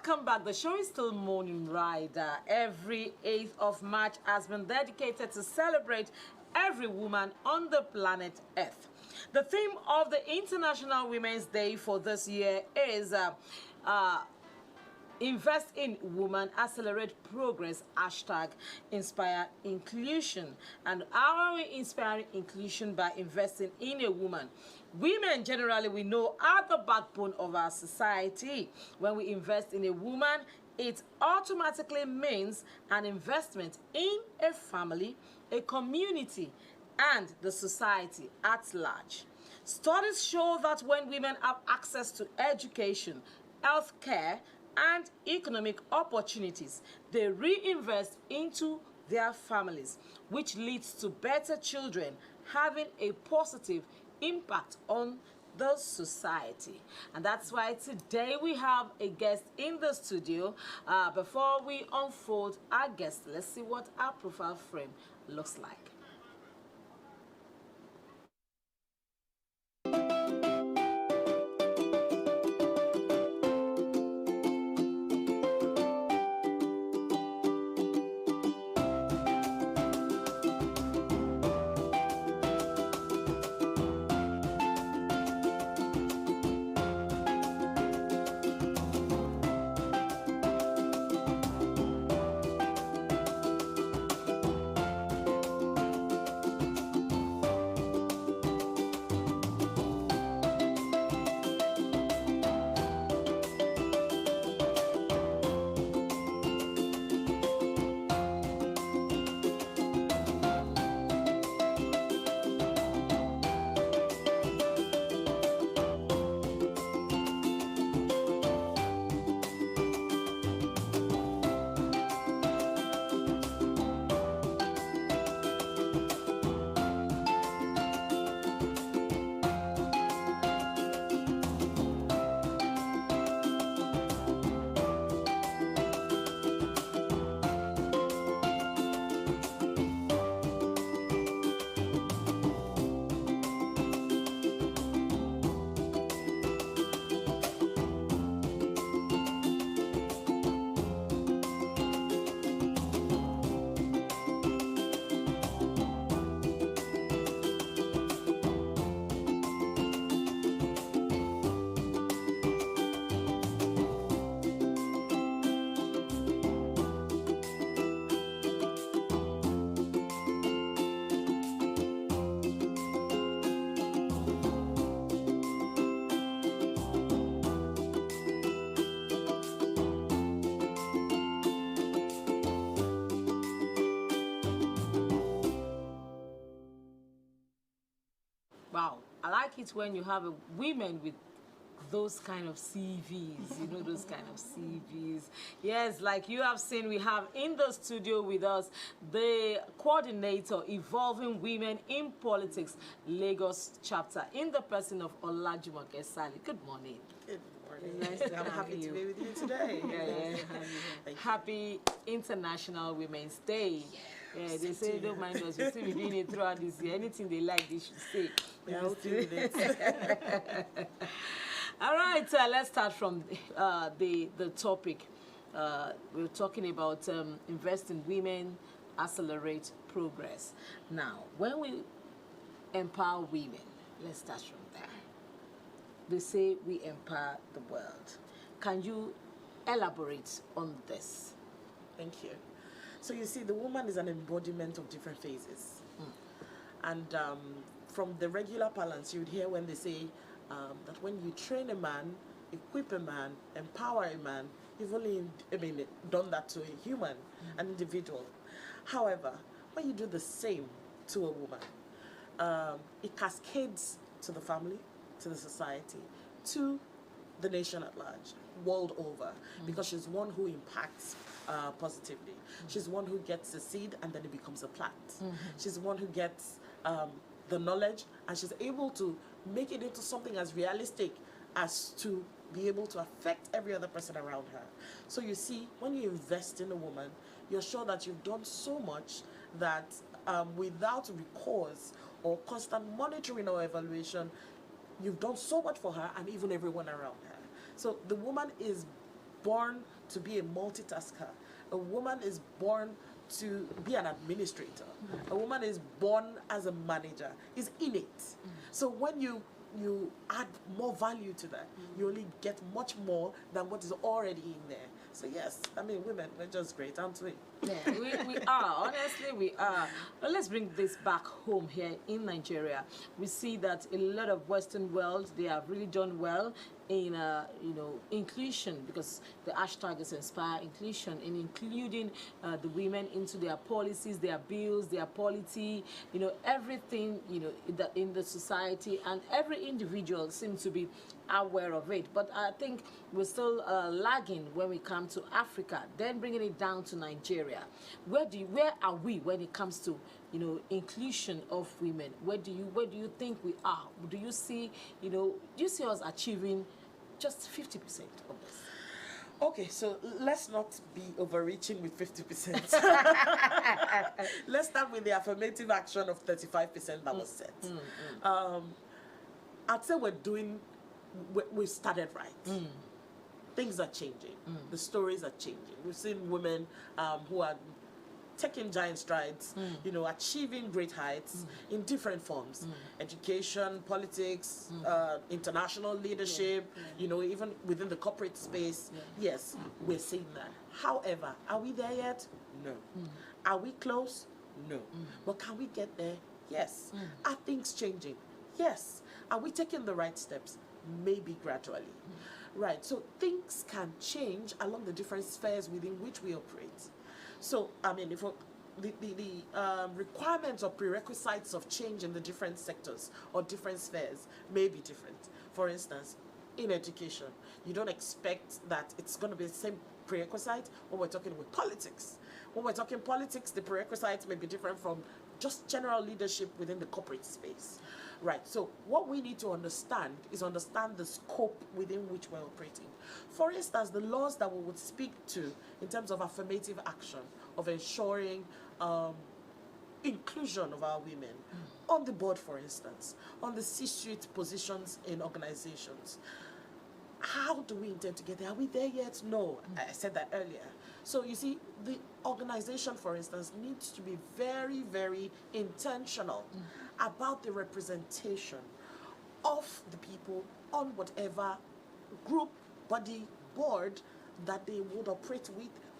Welcome back. The show is still Morning Rider. Every 8th of March has been dedicated to celebrate every woman on the planet Earth. The theme of the International Women's Day for this year is Invest in Women, Accelerate Progress, hashtag Inspire Inclusion. And how are we inspiring inclusion? By investing in a woman. Women generally, we know, are the backbone of our society. When we invest in a woman, it automatically means an investment in a family, a community, and the society at large. Studies show that when women have access to education, health care, and economic opportunities, they reinvest into their families, which leads to better children having a positive impact on the society. And that's why today we have a guest in the studio. Before we unfold our guest, let's see what our profile frame looks like. Wow, I like it when you have a women with those kind of CVs, you know, those kind of CVs. Yes, like you have seen, we have in the studio with us the coordinator, Evolving Women in Politics, Lagos chapter, in the person of Olajumoke Saliu. Good morning. Good morning. Nice I'm happy to be with you today. Happy International Women's Day. Yeah, they say don't mind us. We'll still be doing it throughout this year. Anything they like, they should say. Yeah, I'll do it. All right, let's start from the topic. We're talking about invest in women, accelerate progress. Now, when we empower women, let's start from there. They say we empower the world. Can you elaborate on this? Thank you. So you see, the woman is an embodiment of different phases. And from the regular parlance, you would hear when they say that when you train a man, equip a man, empower a man, you've only done that to a human, an individual. However, when you do the same to a woman, it cascades to the family, to the society, to the nation at large, world over, because she's one who impacts positively. She's one who gets a seed and then it becomes a plant. She's one who gets the knowledge and she's able to make it into something as realistic as to be able to affect every other person around her. So you see, when you invest in a woman, you're sure that you've done so much that without recourse or constant monitoring or evaluation, you've done so much for her and even everyone around her. So the woman is born to be a multitasker. A woman is born to be an administrator. A woman is born as a manager. It's innate. So when you add more value to that, you only get much more than what is already in there. So yes, I mean, women, we're just great, aren't we? Yeah, we are. Honestly, we are. But let's bring this back home here in Nigeria. We see that a lot of Western world, they have really done well in inclusion, because the hashtag is inspire inclusion, in including the women into their policies, their bills, their polity, everything in the society, and every individual seems to be aware of it. But I think we're still lagging when we come to Africa. Then bringing it down to Nigeria, where are we when it comes to inclusion of women? Where do you think we are? Do you see us achieving just 50% of this? Okay, so let's not be overreaching with 50%. Let's start with the affirmative action of 35% that was set. I'd say we started right. Things are changing. The stories are changing. We've seen women who are taking giant strides, achieving great heights in different forms. Education, politics, international leadership, even within the corporate space. Yes, we're seeing that. However, are we there yet? No. Are we close? No. But can we get there? Yes. Are things changing? Yes. Are we taking the right steps? Maybe gradually. Right, so things can change along the different spheres within which we operate. So, I mean, if the requirements or prerequisites of change in the different sectors or different spheres may be different. For instance, in education, you don't expect that it's going to be the same prerequisite when we're talking with politics. When we're talking politics, the prerequisites may be different from just general leadership within the corporate space. Right, so what we need to understand is the scope within which we're operating. For instance, the laws that we would speak to in terms of affirmative action, of ensuring inclusion of our women on the board, for instance, on the C-suite positions in organizations. How do we intend to get there? Are we there yet? No, I said that earlier. So you see, the organization, for instance, needs to be very, very intentional about the representation of the people on whatever group, body, board that they would operate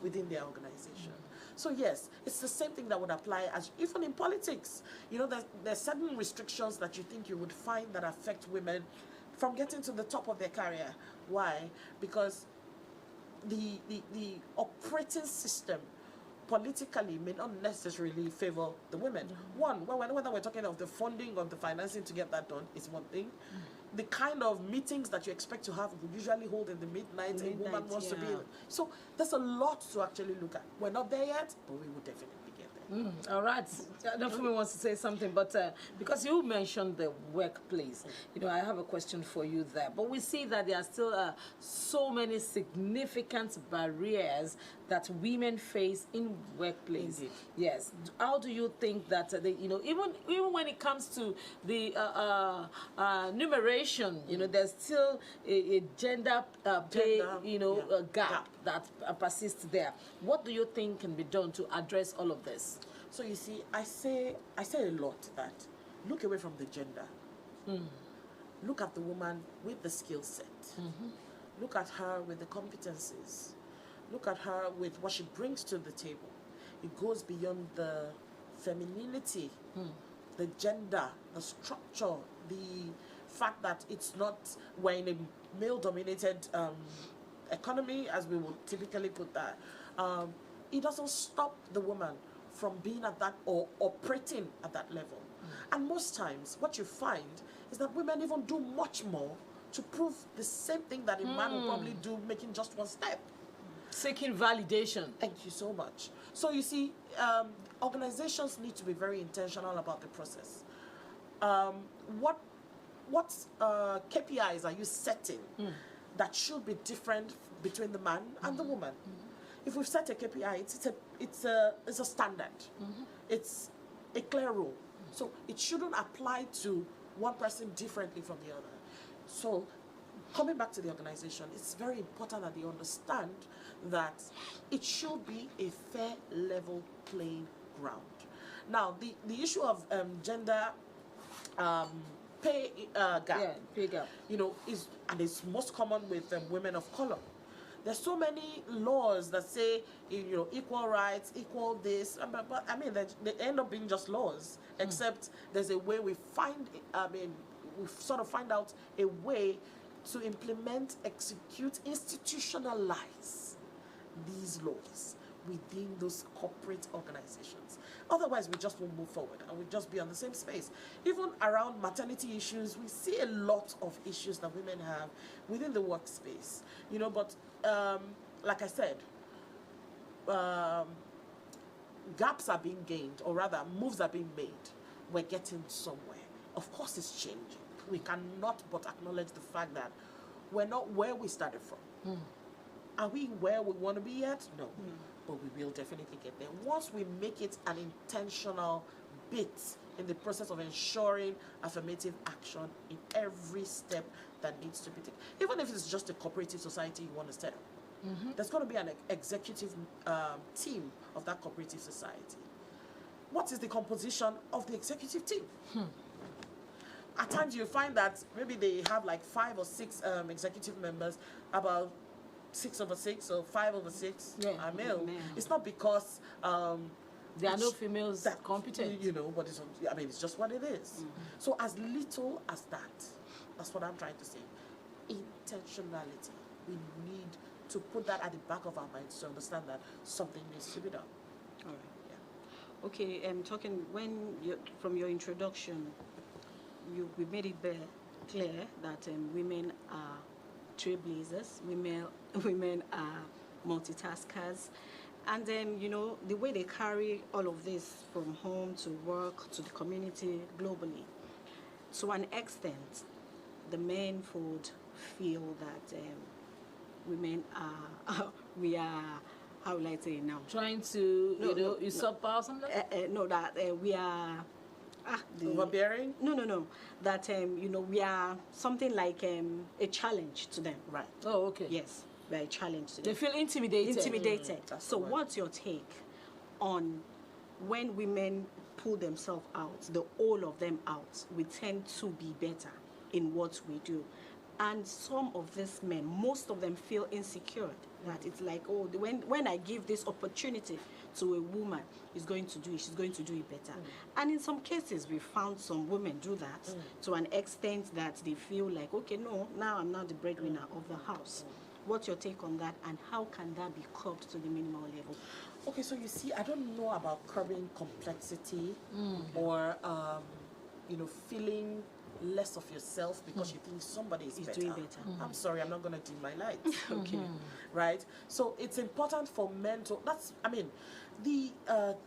within their organization. So yes, it's the same thing that would apply as even in politics. There's certain restrictions that you think you would find that affect women from getting to the top of their career. Why? Because the operating system politically may not necessarily favor the women. One, whether we're talking of the funding or the financing to get that done is one thing. The kind of meetings that you expect to have, we usually hold in the midnight, a woman wants to be in. So there's a lot to actually look at. We're not there yet, but we will definitely get there. All right. Nafumi wants to say something, but because you mentioned the workplace, I have a question for you there. But we see that there are still so many significant barriers that women face in workplace. Indeed. Yes. How do you think that even when it comes to the numeration, there's still a gender pay gap that persists there. What do you think can be done to address all of this? So you see, I say a lot that look away from the gender. Look at the woman with the skill set. Look at her with the competencies. Look at her with what she brings to the table. It goes beyond the femininity, the gender, the structure, the fact that we're in a male-dominated economy, as we would typically put that. It doesn't stop the woman from being at that or operating at that level. And most times, what you find is that women even do much more to prove the same thing that a man will probably do, making just one step. Seeking validation. Thank you so much. So you see, organizations need to be very intentional about the process. What KPIs are you setting that should be different between the man and the woman? If we've set a KPI, it's a standard. It's a clear rule. So it shouldn't apply to one person differently from the other. So coming back to the organization, it's very important that they understand that it should be a fair, level playing ground. Now, the issue of gender pay gap, pay gap, is, and it's most common with women of color. There's so many laws that say, equal rights, equal this, but I mean, they end up being just laws, except there's a way we sort of find out a way to implement, execute, institutionalize these laws within those corporate organizations. Otherwise, we just won't move forward and we'll just be on the same space. Even around maternity issues, we see a lot of issues that women have within the workspace. But like I said, gaps are being gained, or rather, moves are being made. We're getting somewhere. Of course, it's changing. We cannot but acknowledge the fact that we're not where we started from. Are we where we want to be yet? No. But we will definitely get there. Once we make it an intentional bit in the process of ensuring affirmative action in every step that needs to be taken. Even if it's just a cooperative society you want to set up. There's going to be an executive team of that cooperative society. What is the composition of the executive team? At times you find that maybe they have like 5 or 6 executive members, about 6 over 6 or 5 over 6 are male. It's not because there are no females that competent, but it's just what it is. So as little as that's what I'm trying to say. Intentionality. We need to put that at the back of our minds to understand that something needs to be done. All right. Yeah. Okay. Talking from your introduction, we made it very clear that women are trailblazers. Women are multitaskers, and then the way they carry all of this from home to work to the community globally. To an extent, the men would feel that women are we are, how will I say it now? Trying to usurp power or something? No, that we are overbearing? No. That we are something like a challenge to them. Right. Oh, okay. Yes, we're a challenge to them. They feel intimidated. So what's your take on when women pull themselves out, the all of them out, we tend to be better in what we do? And some of these men, most of them feel insecure. That it's like, when I give this opportunity to a woman, she's going to do it better. And in some cases, we found some women do that to an extent that they feel like, okay, no, now I'm not the breadwinner of the house. What's your take on that, and how can that be curbed to the minimal level? Okay, so you see, I don't know about curbing complexity or, feeling less of yourself because you think somebody is better. Doing better. I'm sorry, I'm not going to dim my lights. Okay. Right? So it's important for men to, the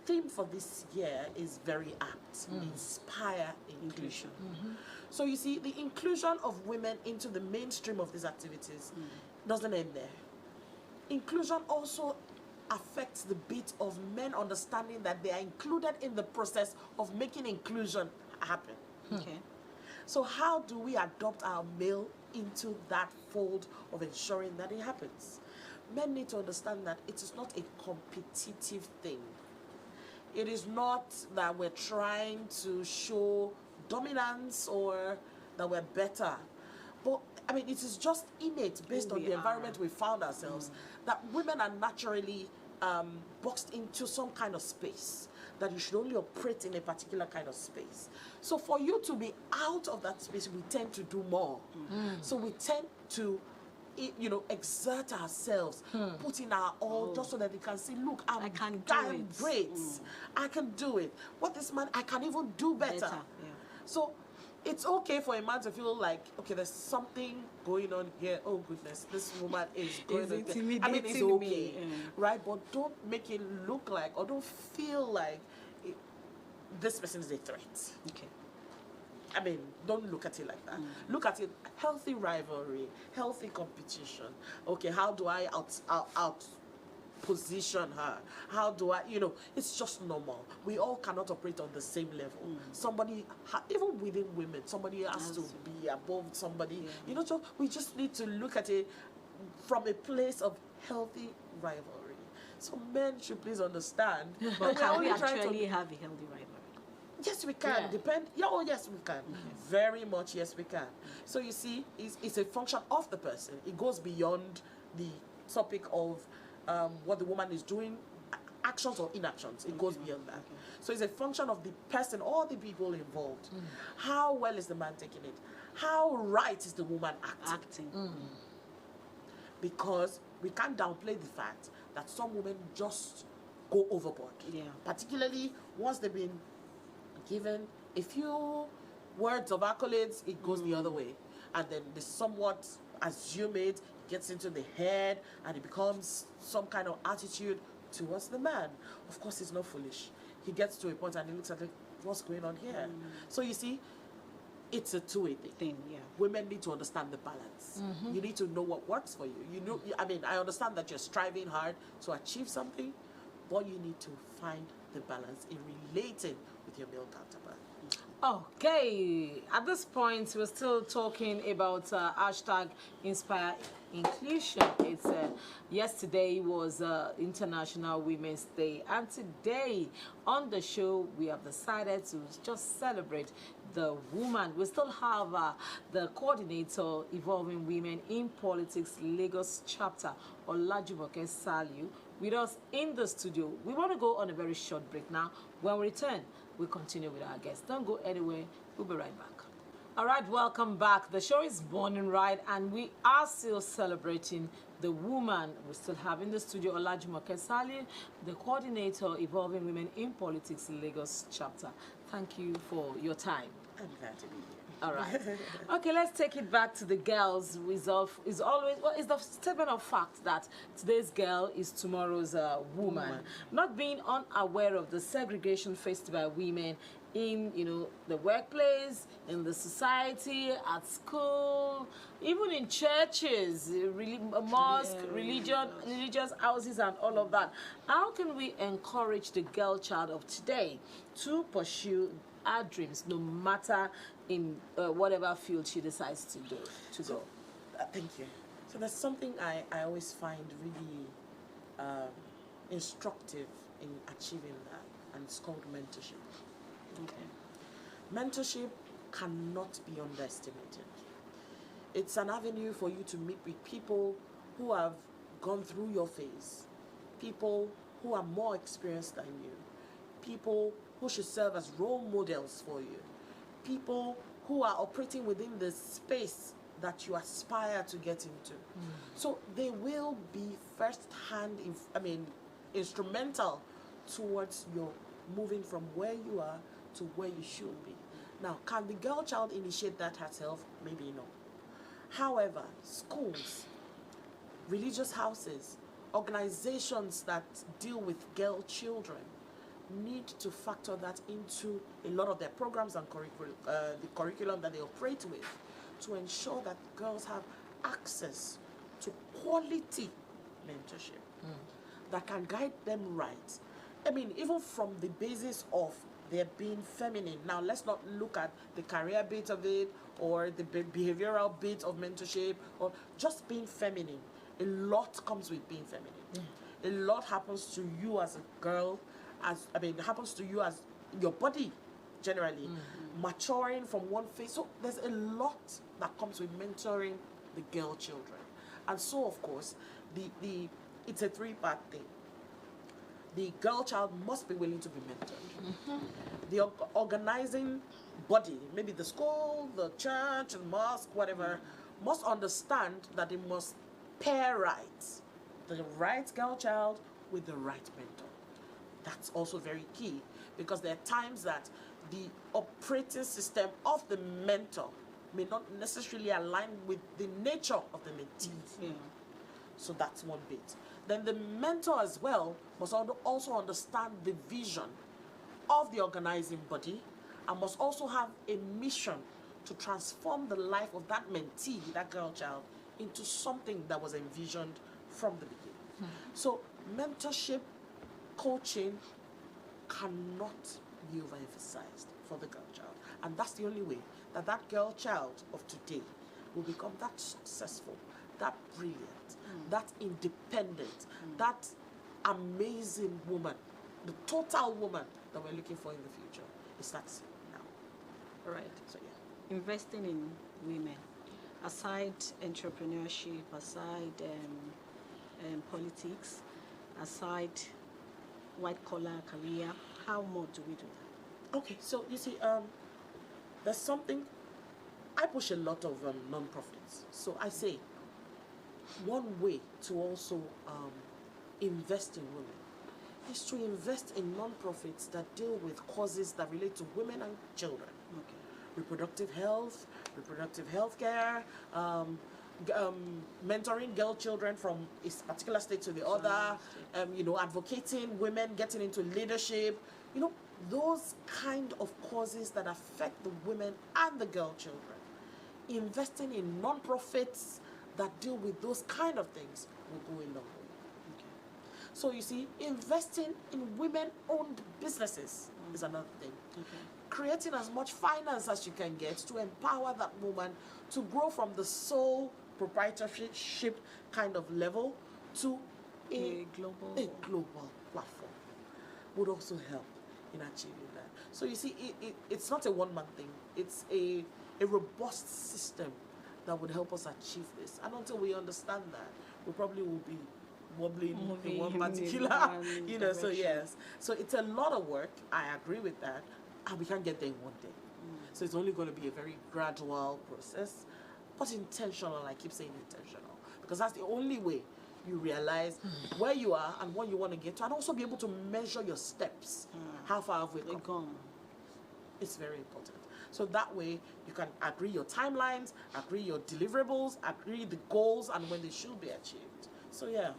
theme for this year is very apt. Inspire inclusion. So you see, the inclusion of women into the mainstream of these activities doesn't end there. Inclusion also affects the bit of men understanding that they are included in the process of making inclusion happen. Okay. So how do we adopt our male into that fold of ensuring that it happens? Men need to understand that it is not a competitive thing. It is not that we're trying to show dominance or that we're better. But, it is just innate based on the environment we found ourselves that women are naturally boxed into some kind of space, that you should only operate in a particular kind of space. So for you to be out of that space, we tend to do more. So we tend to, exert ourselves, put in our all, just so that they can see, look, I'm great. I can do it. What this man, I can even do better. Yeah. So it's okay for a man to feel like, okay, there's something going on here. Oh goodness, this woman is going to it's okay, right? But don't make it look like, or don't feel like this person is a threat. Okay. Don't look at it like that. Look at it, healthy rivalry, healthy competition. Okay, how do I position her? How do I, it's just normal. We all cannot operate on the same level. Somebody, even within women, somebody has to be above somebody. We just need to look at it from a place of healthy rivalry. So men should please understand. But can we only trying actually have a healthy rivalry? Yes, we can. Yes, we can. Very much, yes, we can. So you see, it's a function of the person. It goes beyond the topic of what the woman is doing, actions or inactions. It goes beyond that. So it's a function of the person, all the people involved. How well is the man taking it? How right is the woman acting? Because we can't downplay the fact that some women just go overboard. Particularly once they've been given a few words of accolades, it goes the other way. And then they somewhat assume it, gets into the head, and it becomes some kind of attitude towards the man. Of course, he's not foolish. He gets to a point and he looks at it, what's going on here? So you see, it's a two-way thing. Women need to understand the balance. You need to know what works for you. I understand that you're striving hard to achieve something, but you need to find the balance in relating with your male counterpart. Okay, at this point, we're still talking about hashtag Inspire Inclusion. It's yesterday was International Women's Day, and today on the show we have decided to just celebrate the woman. We still have the coordinator Evolving Women in Politics Lagos chapter, Olajumoke Saliu, with us in the studio. We want to go on a very short break now. When we return, we'll continue with our guests. Don't go anywhere. We'll be right back. All right, welcome back. The show is Born and Right, and we are still celebrating the woman. We still have in the studio Olajumoke Saliu, the coordinator Evolving Women in Politics Lagos chapter. Thank you for your time. I'm glad to be here. All right. Okay, let's take it back to the girls. Is the statement of fact that today's girl is tomorrow's woman. Not being unaware of the segregation faced by women in the workplace, in the society, at school, even in churches, mosque, religious houses, and all of that. How can we encourage the girl child of today to pursue our dreams, no matter in whatever field she decides to go? Thank you. So there's something I always find really instructive in achieving that, and it's called mentorship. Mentorship cannot be underestimated. It's an avenue for you to meet with people who have gone through your phase, people who are more experienced than you, people who should serve as role models for you, people who are operating within the space that you aspire to get into. So they will be first-hand, instrumental towards your moving from where you are to where you should be. Now, can the girl child initiate that herself? Maybe no. However, schools, religious houses, organizations that deal with girl children need to factor that into a lot of their programs and the curriculum that they operate with, to ensure that girls have access to quality mentorship that can guide them right. Even from the basis of their being feminine. Now, let's not look at the career bit of it or the behavioral bit of mentorship, or just being feminine. A lot comes with being feminine. A lot happens to you as a girl, happens to you as your body generally, maturing from one phase. So there's a lot that comes with mentoring the girl children. And so, of course, it's a three-part thing. The girl child must be willing to be mentored. The organizing body, maybe the school, the church, the mosque, whatever, must understand that they must pair right the right girl child with the right mentor. That's also very key, because there are times that the operating system of the mentor may not necessarily align with the nature of the mentee. So that's one bit. Then the mentor as well must also understand the vision of the organizing body, and must also have a mission to transform the life of that mentee, that girl child, into something that was envisioned from the beginning. So mentorship, coaching cannot be overemphasized for the girl child. And that's the only way that that girl child of today will become that successful, that brilliant, that independent, that amazing woman, the total woman that we're looking for in the future. It starts now. Right. So yeah. Investing in women, aside entrepreneurship, aside politics, aside white collar career, how more do we do that? Okay, so you see, there's something, I push a lot of non-profits. So I say, one way to also invest in women is to invest in non-profits that deal with causes that relate to women and children. Okay. Reproductive health, reproductive health care, mentoring girl children from a particular state to the other, advocating women getting into leadership, those kind of causes that affect the women and the girl children. Investing in non-profits that deal with those kind of things will go a long way. Okay. So you see, investing in women-owned businesses is another thing. Okay. Creating as much finance as you can get to empower that woman to grow from the sole proprietorship kind of level to a global platform would also help in achieving that. So you see, it's not a one-man thing. It's a robust system that would help us achieve this. And until we understand that, we probably will be wobbling in one particular, so yes. So it's a lot of work. I agree with that. And we can't get there in one day. So it's only going to be a very gradual process, but intentional. I keep saying intentional, because that's the only way you realize where you are and what you want to get to, and also be able to measure your steps. How far have we gone? It's very important. So that way you can agree your timelines, agree your deliverables, agree the goals and when they should be achieved. So yeah,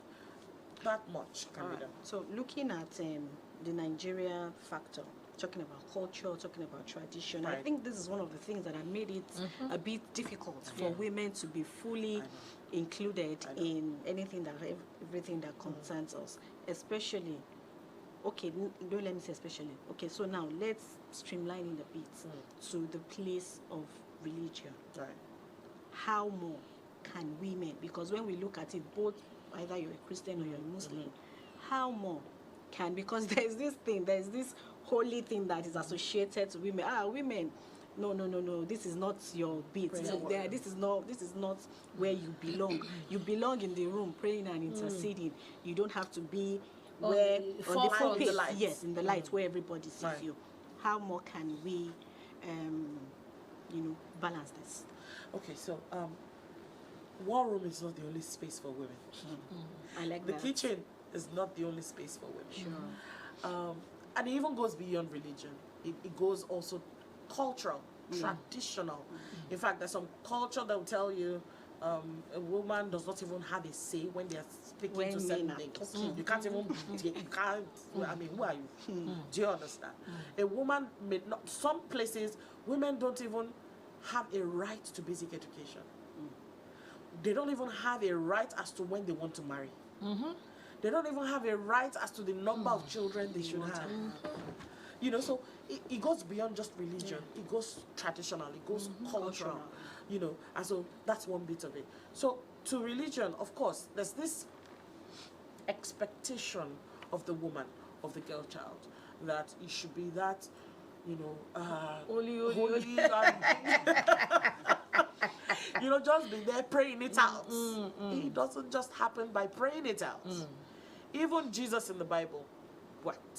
that much can be done. So looking at the Nigeria factor, talking about culture, talking about tradition, I think this is one of the things that have made it a bit difficult for women to be fully included in anything everything that concerns us, especially. Okay, don't let me say especially. Okay, so now let's streamline it a bit to the place of religion. Right. How more can women, because when we look at it, both either you're a Christian or you're a Muslim, how more can, because there's this holy thing that is associated to women. Women, no, this is not your beat. This is not where you belong. You belong in the room praying and interceding. You don't have to be where on the pulpit, yes, in the light where everybody sees you. How more can we, balance this? Okay, so war room is not the only space for women. I like the that. kitchen is not the only space for women. Sure. And it even goes beyond religion. It goes also cultural, traditional. In fact, there's some culture that will tell you a woman does not even have a say when they are speaking to certain things. You can't even, you can't, I mean, who are you? Do you understand? A woman may not, some places, women don't even have a right to basic education. They don't even have a right as to when they want to marry. They don't even have a right as to the number of children they should have. So it goes beyond just religion. It goes traditional. It goes cultural. And so that's one bit of it. So to religion, of course, there's this expectation of the woman, of the girl child, that it should be that, holy. Just be there praying it out. It doesn't just happen by praying it out. Even Jesus in the Bible,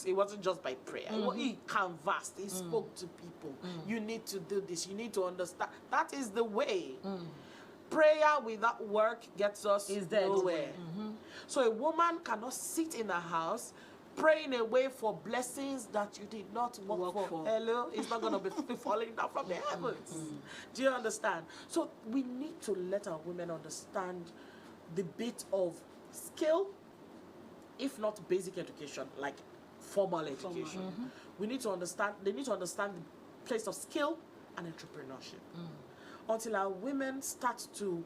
it wasn't just by prayer. He canvassed, he spoke to people. You need to do this, you need to understand. That is the way. Prayer without work gets us nowhere. So a woman cannot sit in a house praying away for blessings that you did not work for. Hello, it's not going to be falling down from the heavens. Do you understand? So we need to let our women understand the bit of skill, if not basic education, like formal education. We need to understand, they need to understand the place of skill and entrepreneurship. Until our women start to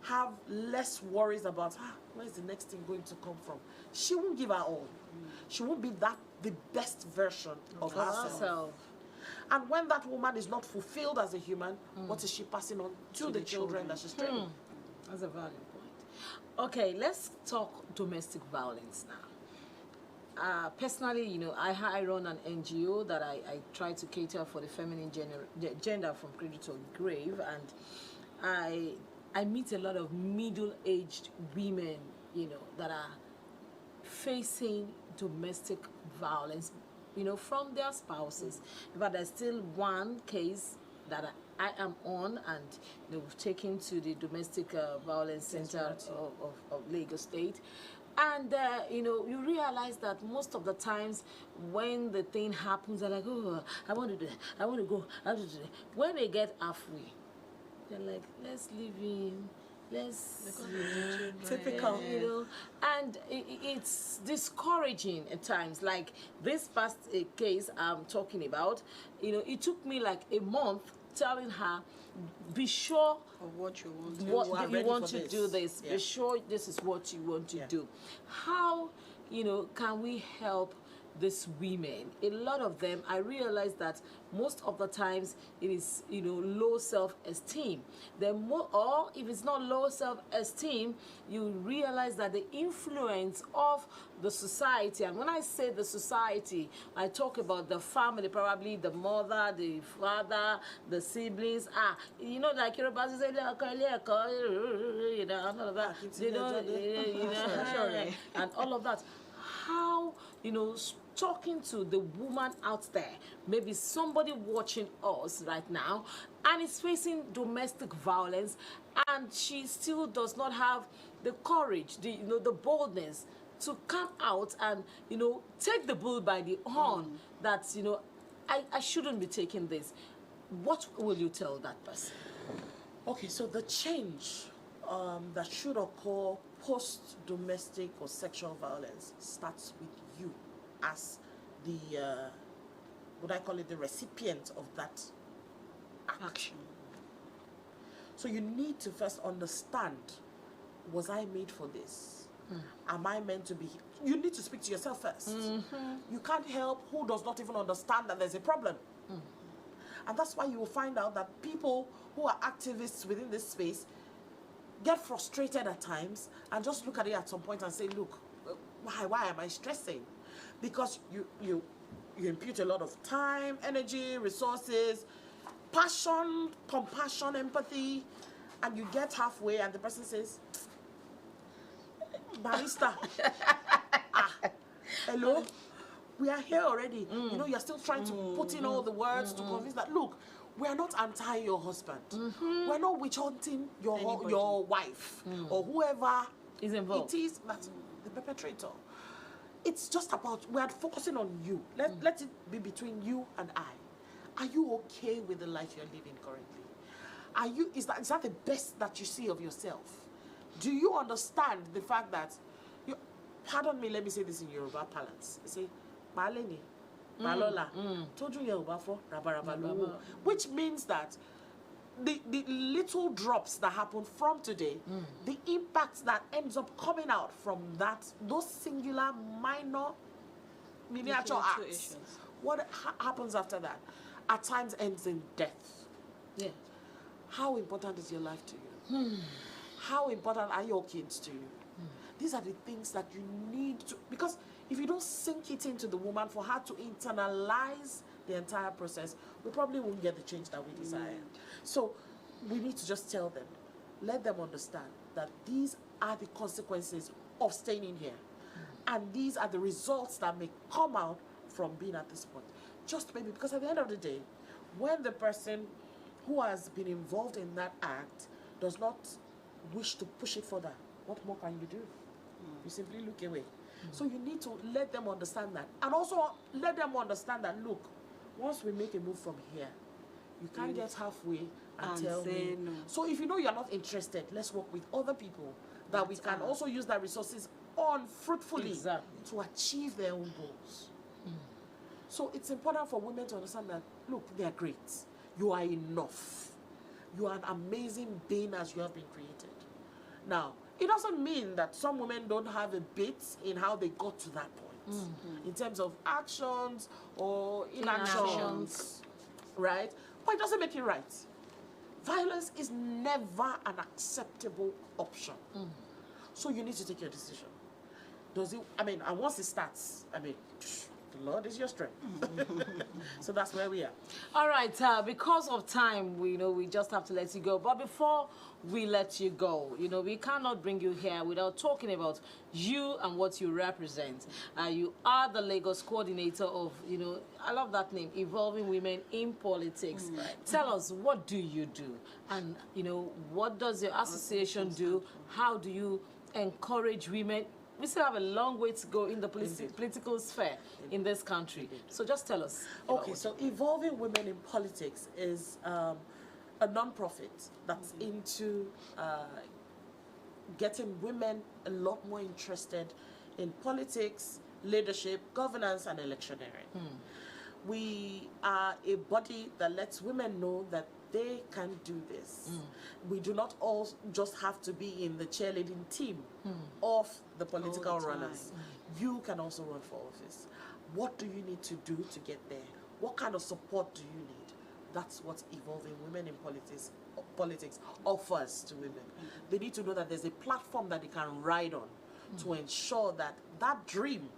have less worries about, where's the next thing going to come from? She won't give her all. She won't be the best version of herself. And when that woman is not fulfilled as a human, what is she passing on to the children that she's training? That's a valid point. Okay, let's talk domestic violence now. Personally, you know, I run an NGO that I try to cater for the feminine gender from cradle to grave, and I meet a lot of middle-aged women, you know, that are facing domestic violence, you know, from their spouses. But there's still one case that I am on, and you know, we've taken to the domestic violence center of Lagos State. And you know, you realize that most of the times when the thing happens, they're like, oh, I want to do that, I want to go, I want to do that. When they get halfway, they're like, let's leave him, let's typical, you know. And it's discouraging at times. Like this past case I'm talking about, you know, it took me like a month telling her, be sure Of what you want to what You are you want ready to for do this. this. Be sure this is what you want to do. How, you know, can we help these women? A lot of them, I realize that most of the times it is, you know, low self-esteem. Then more, or if it's not low self-esteem, you realize that the influence of the society, and when I say the society, I talk about the family, probably the mother, the father, the siblings. You know, like your boss say, you know, and all of that. You know, and all of that. How, you know, talking to the woman out there, maybe somebody watching us right now and is facing domestic violence, and she still does not have the courage, the, you know, the boldness to come out and, you know, take the bull by the horn that, you know, I shouldn't be taking this. What will you tell that person? Okay, so the change that should occur post-domestic or sexual violence starts with you as the, what I call it, the recipient of that action. So you need to first understand, was I made for this? Am I meant to be? You need to speak to yourself first. You can't help who does not even understand that there's a problem. And that's why you will find out that people who are activists within this space get frustrated at times and just look at it at some point and say, look, why am I stressing? Because you impute a lot of time, energy, resources, passion, compassion, empathy, and you get halfway and the person says, barista, hello, we are here already. You know, you're still trying to put in all the words to convince that, look, we are not anti your husband. We're not witch hunting your wife or whoever is involved. It is that's the perpetrator. It's just about, we are focusing on you. Let it be between you and I. Are you okay with the life you're living currently? Are you, is that the best that you see of yourself? Do you understand the fact that, pardon me, let me say this in Yoruba parlance. You say, Maleni, Malola, Toju Yoruba for Rabaraba, which means that the little drops that happen from today, the impact that ends up coming out from that, those singular minor miniature acts, what happens after that, at times ends in death. Yeah. How important is your life to you? How important are your kids to you? These are the things that you need to, because if you don't sink it into the woman for her to internalize the entire process, we probably won't get the change that we desire. So we need to just tell them, let them understand that these are the consequences of staying in here. And these are the results that may come out from being at this point. Just maybe, because at the end of the day, when the person who has been involved in that act does not wish to push it further, what more can you do? You simply look away. So you need to let them understand that. And also let them understand that, look, once we make a move from here, you can't get halfway and tell me. No. So if you know you're not interested, let's work with other people that we can also use that resources on fruitfully to achieve their own goals. So it's important for women to understand that, look, they are great. You are enough. You are an amazing being as you have been created. Now, it doesn't mean that some women don't have a bit in how they got to that point, in terms of actions or inactions, right? But it doesn't make it right. Violence is never an acceptable option. So you need to take your decision. Does it, I mean, and once it starts, I mean, the Lord is your strength. So that's where we are. All right, because of time, we just have to let you go. But before we let you go, we cannot bring you here without talking about you and what you represent. You are the Lagos coordinator of, I love that name, Evolving Women in Politics. Tell us, what do you do? And, what does your association do? How do you encourage women? We still have a long way to go in the political sphere in this country. So just tell us. Okay, so Evolving Women in Politics is a non-profit that's into getting women a lot more interested in politics, leadership, governance, and electioneering. We are a body that lets women know that they can do this. We do not all just have to be in the cheerleading team of the political runners. You can also run for office. What do you need to do to get there? What kind of support do you need? That's what Evolving Women in Politics offers to women. They need to know that there's a platform that they can ride on to ensure that that dream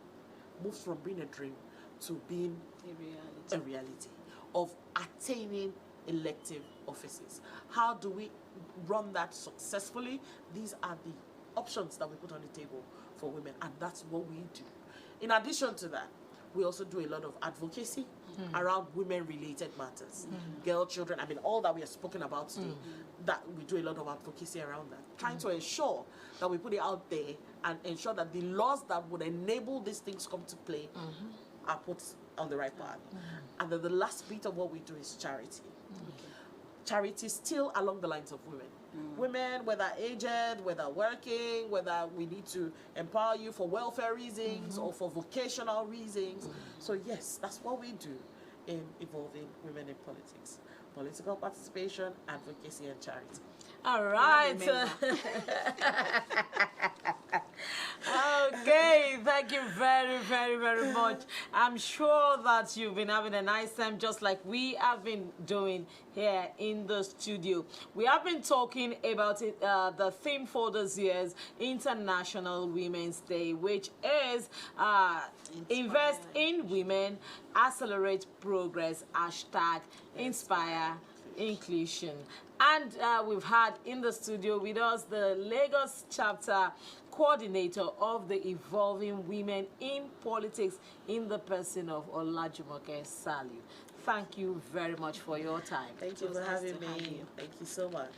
moves from being a dream to being a reality of attaining elective offices. How do we run that successfully? These are the options that we put on the table for women, and that's what we do. In addition to that, we also do a lot of advocacy around women-related matters. Girl, children, I mean, all that we have spoken about today, that we do a lot of advocacy around that, trying to ensure that we put it out there and ensure that the laws that would enable these things come to play are put on the right path. And then the last bit of what we do is charity. Charity still along the lines of women. Women, whether aged, whether working, whether we need to empower you for welfare reasons or for vocational reasons. So yes, that's what we do in Evolving Women in Politics. Political participation, advocacy, and charity. All right. Okay, thank you very, very, very much. I'm sure that you've been having a nice time just like we have been doing here in the studio. We have been talking about it, the theme for this year's International Women's Day, which is Invest in Women, Accelerate Progress, #Inspire Inclusion. And we've had in the studio with us the Lagos chapter coordinator of the Evolving Women in Politics in the person of Olajumoke Saliu. Thank you very much for your time. Thank you for having me. Thank you so much.